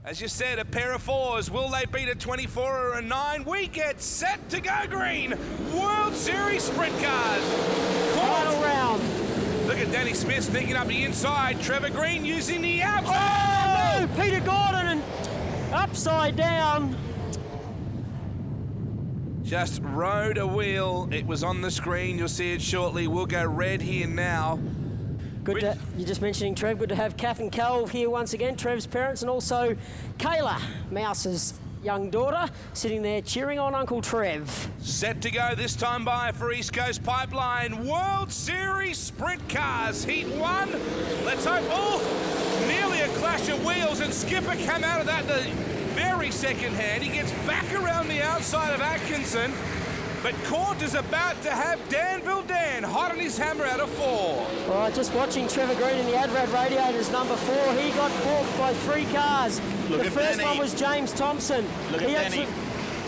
As you said, a pair of fours. Will they beat a 24 or a 9? We get set to go green. World Series Sprint Cars. Final round. Look at Danny Smith sneaking up the inside. Trevor Green using the outside. Oh, no! Peter Gordon and upside down. Just rode a wheel. It was on the screen. You'll see it shortly. We'll go red here now. Good to, you're just mentioning Trev. Good to have Kath and Cal here once again, Trev's parents, and also Kayla, Mouse's young daughter, sitting there cheering on Uncle Trev. Set to go this time by for East Coast Pipeline. World Series Sprint Cars, Heat 1. Let's hope. Oh, nearly a clash of wheels, and Skipper came out of that the very second hand. He gets back around the outside of Atkinson. But Court is about to have Danville Dan hot on his hammer out of 4. All right, just watching Trevor Green in the Adrad Radiators, number 4. He got balked by 3 cars. The first one was James Thompson. Look at Danny.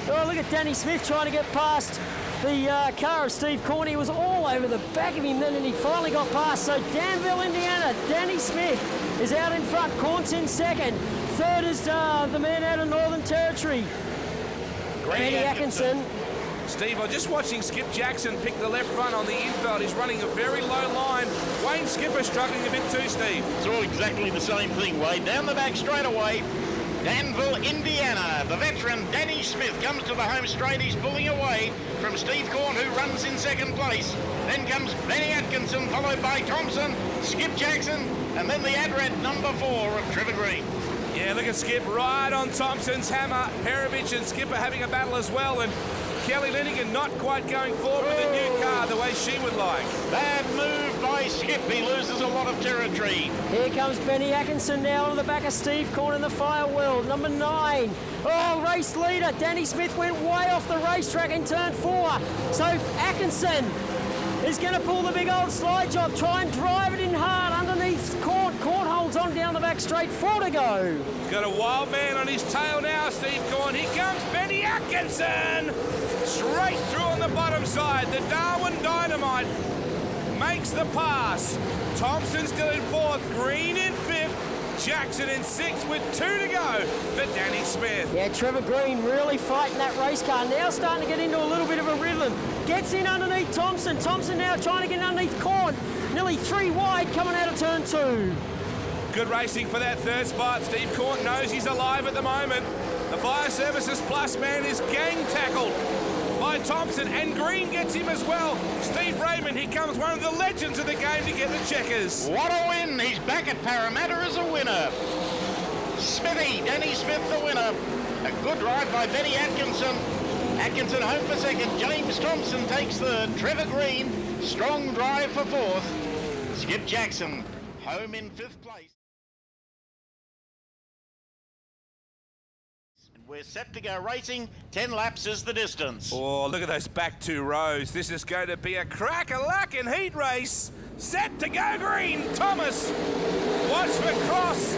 Oh, look at Danny Smith trying to get past the car of Steve Corn. He was all over the back of him then, and he finally got past. So Danville, Indiana, Danny Smith is out in front. Corn's in second. Third is the man out of Northern Territory, Andy Atkinson. Steve, I'm just watching Skip Jackson pick the left front on the infield. He's running a very low line. Wayne Skipper struggling a bit too, Steve. It's all exactly the same thing, Wade. Down the back straight away. Danville, Indiana. The veteran Danny Smith comes to the home straight. He's pulling away from Steve Corn, who runs in second place. Then comes Benny Atkinson, followed by Thompson, Skip Jackson, and then the Adrad number 4 of Trevor Green. Yeah, look at Skip right on Thompson's hammer. Perovich and Skipper having a battle as well, and Kelly Linigan not quite going forward with a new car the way she would like. Bad move by Skip. He loses a lot of territory. Here comes Benny Atkinson now on the back of Steve Corn in the fire wheel. Number 9. Oh, race leader. Danny Smith went way off the racetrack in turn 4. So Atkinson is going to pull the big old slide job, try and drive it in hard underneath Court. Court holds on down the back straight, 4 to go. He's got a wild man on his tail now, Steve Corn. Here comes Benny Atkinson. Straight through on the bottom side. The Darwin Dynamite makes the pass. Thompson still in 4th, Green in 5th, Jackson in 6th with 2 to go for Danny Smith. Yeah, Trevor Green really fighting that race car. Now starting to get into a little bit of a rhythm. Gets in underneath Thompson. Thompson now trying to get underneath Corn. Nearly 3 wide coming out of turn 2. Good racing for that 3rd spot. Steve Corn knows he's alive at the moment. The Fire Services Plus man is gang tackled by Thompson, and Green gets him as well. Steve Raymond, here comes one of the legends of the game to get the checkers. What a win. He's back at Parramatta as a winner. Smithy, Danny Smith the winner. A good drive by Benny Atkinson. Atkinson home for 2nd. James Thompson takes 3rd. Trevor Green, strong drive for 4th. Skip Jackson home in 5th place. We're set to go racing. 10 laps is the distance. Oh, look at those back 2 rows. This is going to be a crack-a-lackin' heat race. Set to go green. Thomas, watch for cross.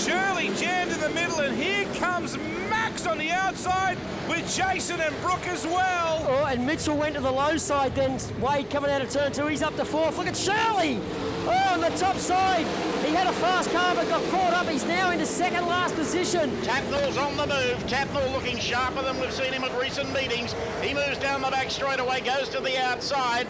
Shirley jammed in the middle, and here comes Max on the outside with Jason and Brooke as well. Oh, and Mitchell went to the low side then. Wade coming out of turn 2. He's up to 4th. Look at Shirley. Oh, on the top side. He had a fast car but got caught up. He's now into 2nd last position. Tatnall's on the move. Tatnall looking sharper than we've seen him at recent meetings. He moves down the back straight away, goes to the outside,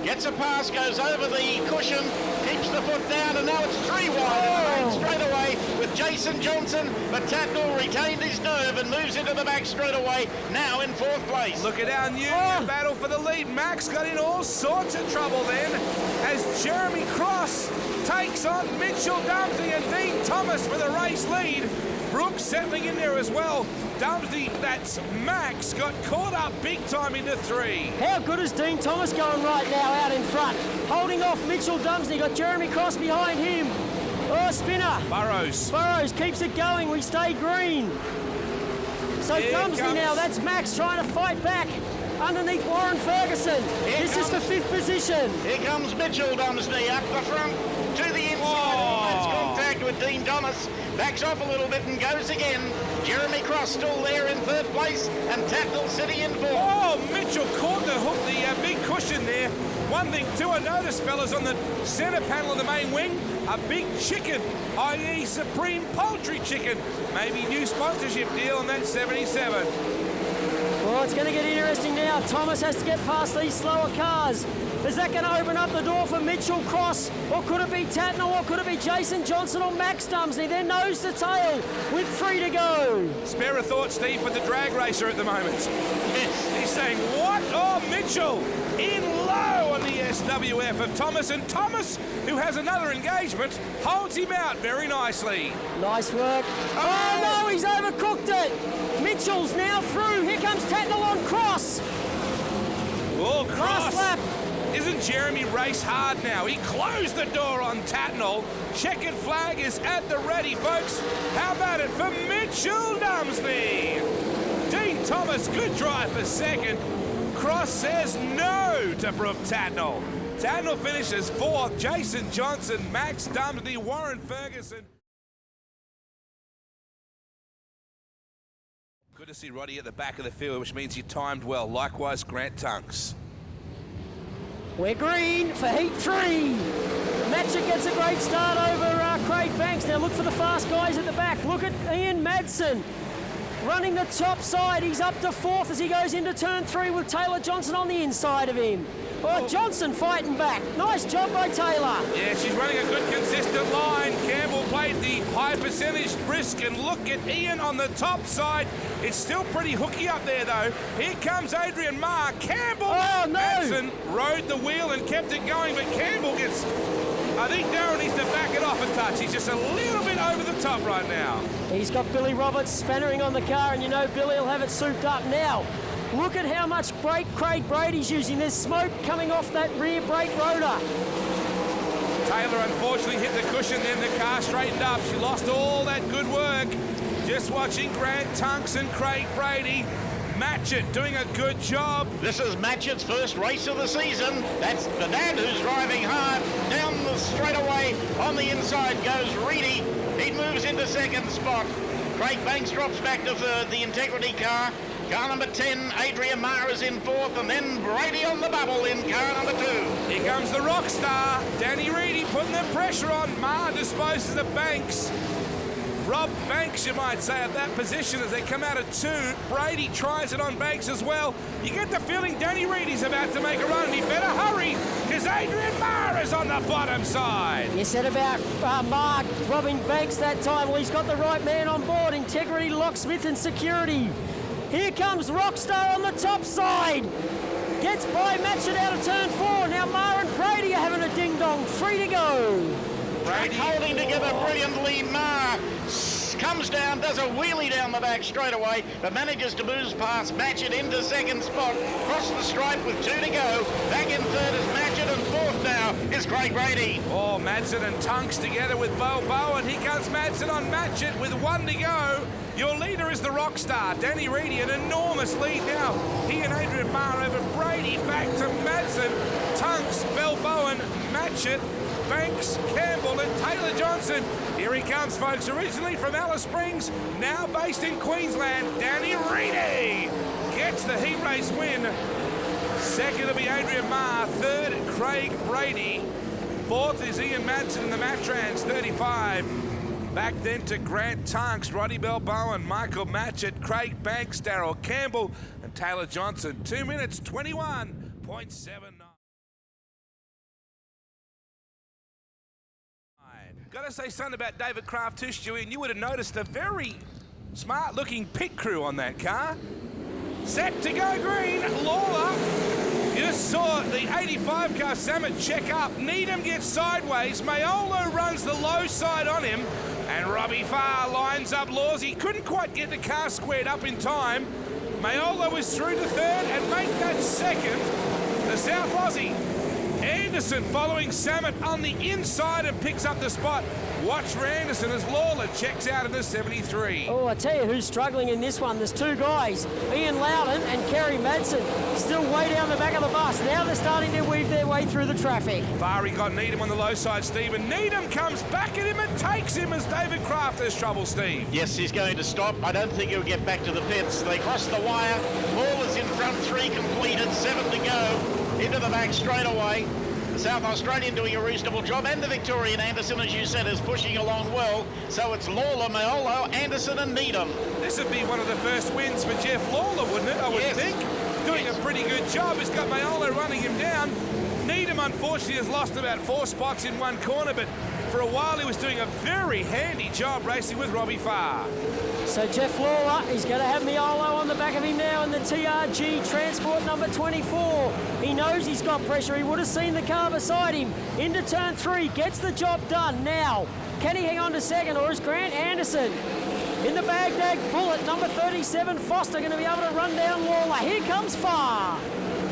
gets a pass, goes over the cushion, keeps the foot down, and now it's 3 wide in the main straight away with Jason Johnson. But Tatnall retained his nerve and moves into the back straight away, now in 4th place. Look at our new battle for the lead. Max got in all sorts of trouble then as Jeremy Cross takes on Mitchell Dumsey and Dean Thomas for the race lead. Brooks settling in there as well. Dumsey, that's Max, got caught up big time into 3. How good is Dean Thomas going right now out in front? Holding off Mitchell Dumsey, got Jeremy Cross behind him. Oh, spinner. Burrows keeps it going. We stay green. So Dumsey now, that's Max trying to fight back underneath Warren Ferguson. This is for 5th position. Here comes Mitchell Dumsey up the front to the inside. That's contact with Dean Thomas. Backs off a little bit and goes again. Jeremy Cross still there in third place, and Tatnall City in fourth. Oh, Mitchell caught the hook, the big cushion there. One thing too, I noticed, fellas, on the centre panel of the main wing, a big chicken, i.e. Supreme Poultry Chicken. Maybe new sponsorship deal on that 77. Well, it's going to get interesting now. Thomas has to get past these slower cars. Is that going to open up the door for Mitchell Cross? Or could it be Tatnall? Or could it be Jason Johnson or Max Dumsley? They're nose to tail with 3 to go. Spare a thought, Steve, for the drag racer at the moment. He's saying, what? Oh, Mitchell in low on the SWF of Thomas. And Thomas, who has another engagement, holds him out very nicely. Nice work. Oh, no, he's overcooked it. Mitchell's now through. Here comes Tatnall on Cross. Oh, Last lap. Isn't Jeremy race hard now? He closed the door on Tatnall. Checkered flag is at the ready, folks. How about it for Mitchell Dumsley? Dean Thomas, good drive for second. Cross says no to Brooke Tatnall. Tatnall finishes fourth. Jason Johnson, Max Dumsley, Warren Ferguson. Good to see Roddy at the back of the field, which means he timed well. Likewise, Grant Tunks. We're green for heat 3. Matchett gets a great start over Craig Banks. Now look for the fast guys at the back. Look at Ian Madsen running the top side. He's up to fourth as he goes into turn 3 with Taylor Johnson on the inside of him. Oh, Johnson fighting back. Nice job by Taylor. Yeah, she's running a good consistent line. Campbell played the high percentage risk, and look at Ian on the top side. It's still pretty hooky up there though. Here comes Adrian Marr. Campbell. Oh no! Madsen rode the wheel and kept it going, but Campbell gets, I think Darren needs to back it off a touch. He's just a little bit over the top right now. He's got Billy Roberts spannering on the car, and you know Billy will have it souped up now. Look at how much brake Craig Brady's using. There's smoke coming off that rear brake rotor. Taylor unfortunately hit the cushion, then the car straightened up. She lost all that good work. Just watching Grant Tunks and Craig Brady. Matchett doing a good job. This is Matchett's first race of the season. That's the dad who's driving hard. Down the straightaway on the inside goes Reedy. He moves into second spot. Craig Banks drops back to third, the Integrity car. Car number 10, Adrian Marr is in fourth, and then Brady on the bubble in car number 2. Here comes the rock star, Danny Reedy, putting the pressure on. Marr disposes of Banks. Rob Banks, you might say, at that position as they come out of 2. Brady tries it on Banks as well. You get the feeling Danny Reedy's about to make a run. He better hurry, because Adrian Marr is on the bottom side. You said about Marr robbing Banks that time. Well, he's got the right man on board. Integrity, Locksmith and Security. Here comes Rockstar on the top side. Gets by Matchett out of turn 4. Now Marr and Brady are having a ding-dong. 3 to go. Brady holding together brilliantly. Marr comes down, does a wheelie down the back straight away, but manages to boost past Matchett into second spot. Cross the stripe with 2 to go. Back in third is Matchett, and fourth now is Craig Brady. Oh, Madsen and Tunks together with Bo Bowen. Here comes Madsen on Matchett with 1 to go. Your leader is the rock star, Danny Reedy, an enormous lead now. He and Adrian Marr over Brady, back to Madsen, Tunks, Bowen, Matchett, Banks, Campbell and Taylor Johnson. Here he comes, folks, originally from Alice Springs, now based in Queensland. Danny Reedy gets the heat race win. Second will be Adrian Marr, third Craig Brady. Fourth is Ian Madsen in the Matrans, 35. Back then to Grant Tunks, Roddy Bowen, Michael Matchett, Craig Banks, Darrell Campbell and Taylor Johnson. 2 minutes, 21.79. Got to say something about David Kraft too, Stewie, and you would have noticed a very smart-looking pit crew on that car. Set to go green, Lawler. You just saw the 85 car Samet check up. Needham gets sideways. Mayolo runs the low side on him, and Robbie Farr lines up Lawsy. Couldn't quite get the car squared up in time. Mayolo was through to third and make that second. The South Aussie Anderson following Samet on the inside and picks up the spot. Watch for Anderson as Lawler checks out in the 73. Oh, I tell you who's struggling in this one. There's two guys, Ian Loudon and Kerry Madsen, still way down the back of the bus. Now they're starting to weave their way through the traffic. Fari got Needham on the low side, Steve, and Needham comes back at him and takes him as David Kraft has trouble, Steve. Yes, he's going to stop. I don't think he'll get back to the pits. They cross the wire. Lawler's in front, 3 completed, 7 to go. Into the back straight away. The South Australian doing a reasonable job, and the Victorian Anderson, as you said, is pushing along well. So it's Lawler, Maiolo, Anderson and Needham. This would be one of the first wins for Jeff Lawler, wouldn't it? I would think. Doing a pretty good job. He's got Maiolo running him down. Needham, unfortunately, has lost about 4 spots in one corner, but for a while he was doing a very handy job racing with Robbie Farr. So Jeff Lawler, he's going to have Maiolo on the back of him now in the TRG Transport number 24. He knows he's got pressure. He would have seen the car beside him. Into turn 3, gets the job done. Now, can he hang on to second, or is Grant Anderson in the Baghdad Bullet, number 37, Foster, going to be able to run down Lawler? Here comes Farr.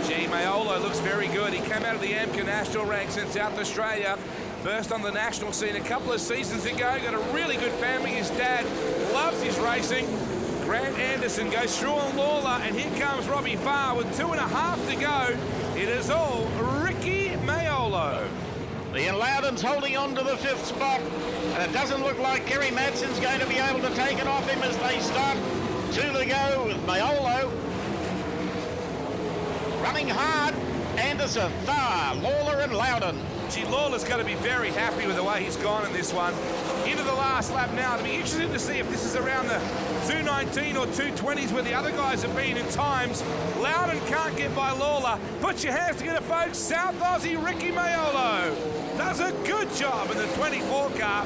Gee, Maiolo looks very good. He came out of the AMCA national ranks in South Australia. Burst on the national scene a couple of seasons ago. Got a really good family. His dad loves his racing. Grant Anderson goes through on Lawler, and here comes Robbie Farr with 2.5 to go. It is all Ricky Maiolo. Ian Loudon's holding on to the 5th spot, and it doesn't look like Kerry Madsen's going to be able to take it off him as they start. 2 to go with Maiolo. Running hard, Anderson, Farr, Lawler and Loudon. Gee, Lawler's going to be very happy with the way he's gone in this one. Into the last lap now. It'll be interesting to see if this is around the 2:19 or 2:20s where the other guys have been in times. Loudon can't get by Lawler. Put your hands together, folks. South Aussie Ricky Maiolo does a good job in the 24 car.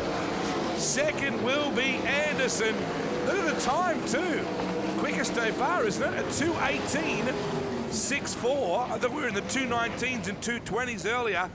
Second will be Anderson. Look at the time, too. Quickest so far, isn't it? At 2:18.64. I thought we were in the 2:19s and 2:20s earlier.